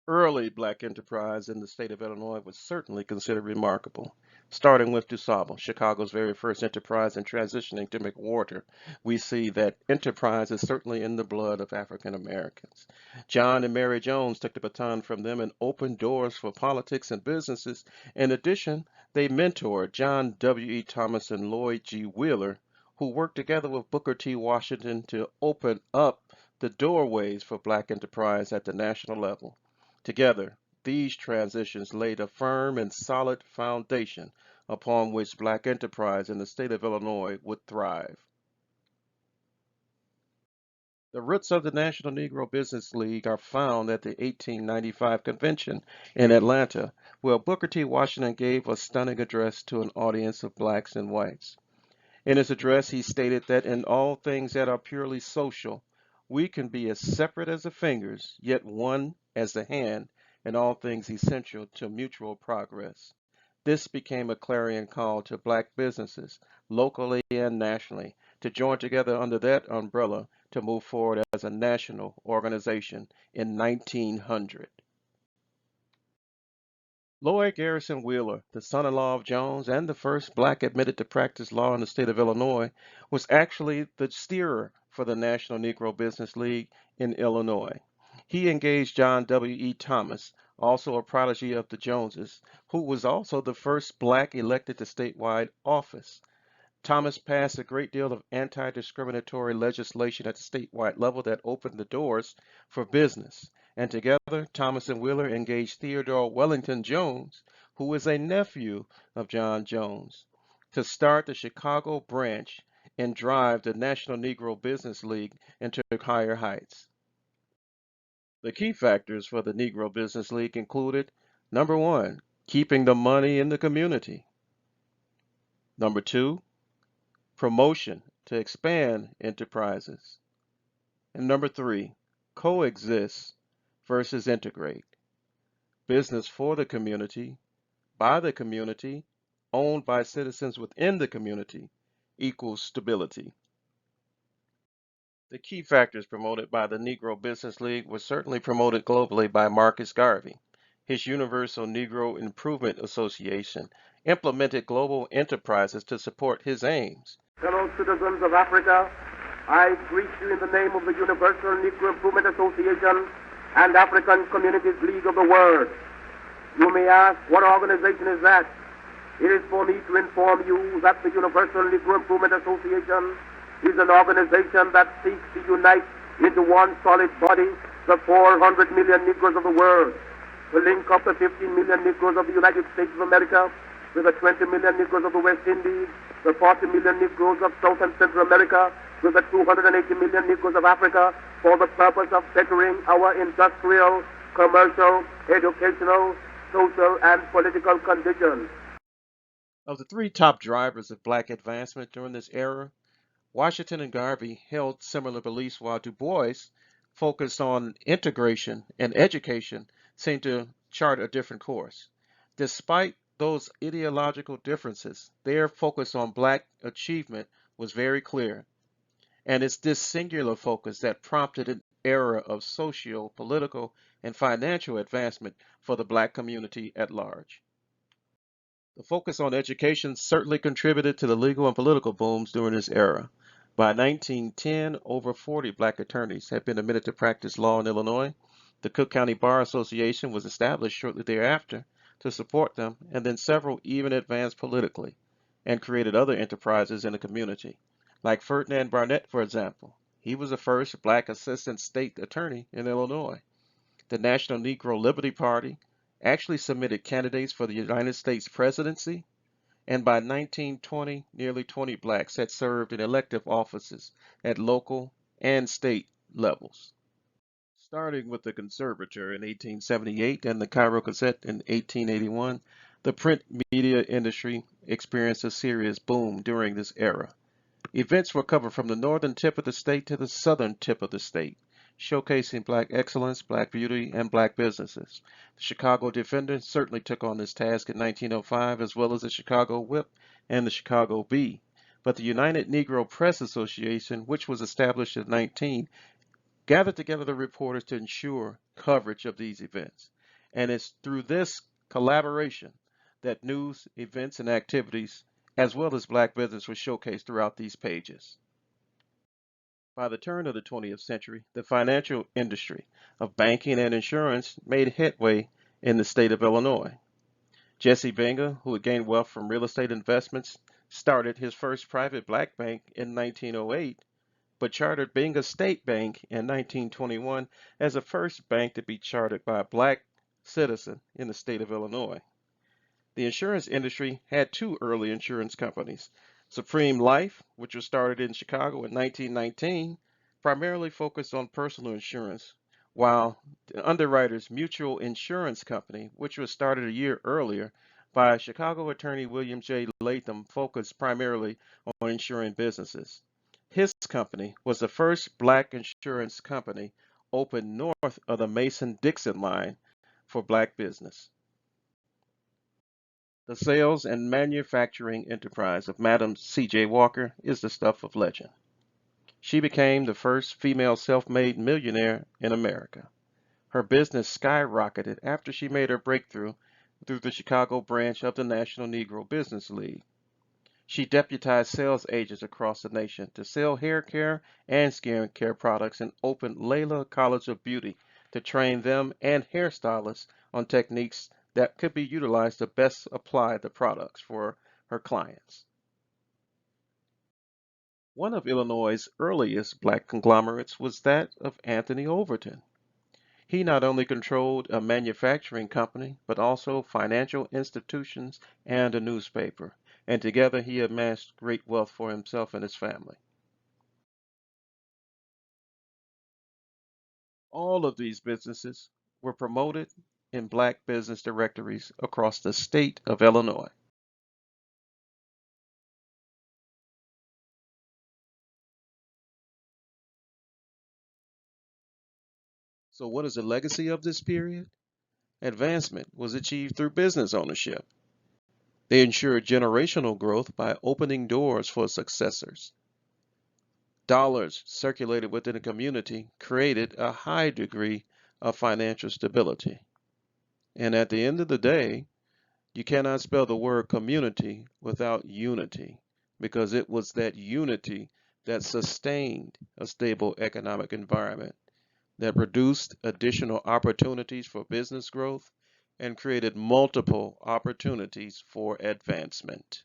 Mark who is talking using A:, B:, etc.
A: Early black enterprise in the state of Illinois was certainly considered remarkable. Starting with DuSable, Chicago's very first enterprise in transitioning to make water, we see that enterprise is certainly in the blood of African Americans. John and Mary Jones took the baton from them and opened doors for politics and businesses. In addition, they mentored John W. E. Thomas and Lloyd G. Wheeler, who worked together with Booker T. Washington to open up the doorways for black enterprise at the national level. Together, these transitions laid a firm and solid foundation upon which black enterprise in the state of Illinois would thrive. The roots of the National Negro Business League are found at the 1895 convention in Atlanta, where Booker T. Washington gave a stunning address to an audience of blacks and whites. In his address, he stated that in all things that are purely social, we can be as separate as the fingers, yet one as the hand, in all things essential to mutual progress. This became a clarion call to black businesses, locally and nationally, to join together under that umbrella to move forward as a national organization in 1900. Lloyd Garrison Wheeler, the son-in-law of Jones and the first black admitted to practice law in the state of Illinois, was actually the steerer for the National Negro Business League in Illinois. He engaged John W. E. Thomas, also a prodigy of the Joneses, who was also the first black elected to statewide office. Thomas passed a great deal of anti-discriminatory legislation at the statewide level that opened the doors for business. And together, Thomas and Wheeler engaged Theodore Wellington Jones, who was a nephew of John Jones, to start the Chicago branch and drive the National Negro Business League into higher heights. The key factors for the Negro Business League included number one, keeping the money in the community. Number two, promotion to expand enterprises. And number three, coexist versus integrate. Business for the community, by the community, owned by citizens within the community, equals stability. The key factors promoted by the Negro Business League were certainly promoted globally by Marcus Garvey. His Universal Negro Improvement Association implemented global enterprises to support his aims.
B: Fellow citizens of Africa, I greet you in the name of the Universal Negro Improvement Association and African Communities League of the World. You may ask, what organization is that? It is for me to inform you that the Universal Negro Improvement Association is an organization that seeks to unite into one solid body the 400 million Negroes of the world, to link up the 15 million Negroes of the United States of America with the 20 million Negroes of the West Indies, the 40 million Negroes of South and Central America, with the 280 million Negroes of Africa, for the purpose of bettering our industrial, commercial, educational, social, and political conditions.
A: Of the three top drivers of black advancement during this era, Washington and Garvey held similar beliefs while Du Bois focused on integration and education seemed to chart a different course. Despite those ideological differences, their focus on black achievement was very clear, and it's this singular focus that prompted an era of socio, political, and financial advancement for the black community at large. The focus on education certainly contributed to the legal and political booms during this era. By 1910, over 40 black attorneys had been admitted to practice law in Illinois. The Cook County Bar Association was established shortly thereafter to support them, and then several even advanced politically and created other enterprises in the community, like Ferdinand Barnett, for example. He was the first black assistant state attorney in Illinois. The National Negro Liberty Party actually submitted candidates for the United States presidency, and by 1920, nearly 20 blacks had served in elective offices at local and state levels. Starting with the Conservator in 1878 and the Cairo Gazette in 1881, the print media industry experienced a serious boom during this era. Events were covered from the northern tip of the state to the southern tip of the state, showcasing black excellence, black beauty, and black businesses. The Chicago Defender certainly took on this task in 1905, as well as the Chicago Whip and the Chicago Bee. But the United Negro Press Association, which was established in 19, gathered together the reporters to ensure coverage of these events. And it's through this collaboration that news, events, and activities, as well as Black business, was showcased throughout these pages. By the turn of the 20th century, the financial industry of banking and insurance made headway in the state of Illinois. Jesse Benga, who had gained wealth from real estate investments, started his first private black bank in 1908, but chartered Benga State Bank in 1921 as the first bank to be chartered by a black citizen in the state of Illinois. The insurance industry had two early insurance companies. Supreme Life, which was started in Chicago in 1919, primarily focused on personal insurance, while the Underwriters Mutual Insurance Company, which was started a year earlier by Chicago attorney William J. Latham, focused primarily on insuring businesses. His company was the first black insurance company opened north of the Mason-Dixon line for black business. The sales and manufacturing enterprise of Madam C.J. Walker is the stuff of legend. She became the first female self-made millionaire in America. Her business skyrocketed after she made her breakthrough through the Chicago branch of the National Negro Business League. She deputized sales agents across the nation to sell hair care and skin care products and opened Layla College of Beauty to train them and hairstylists on techniques that could be utilized to best apply the products for her clients. One of Illinois' earliest black conglomerates was that of Anthony Overton. He not only controlled a manufacturing company, but also financial institutions and a newspaper, and together he amassed great wealth for himself and his family. All of these businesses were promoted in black business directories across the state of Illinois. So what is the legacy of this period? Advancement was achieved through business ownership. They ensured generational growth by opening doors for successors. Dollars circulated within a community created a high degree of financial stability. And at the end of the day, you cannot spell the word community without unity, because it was that unity that sustained a stable economic environment, that produced additional opportunities for business growth and created multiple opportunities for advancement.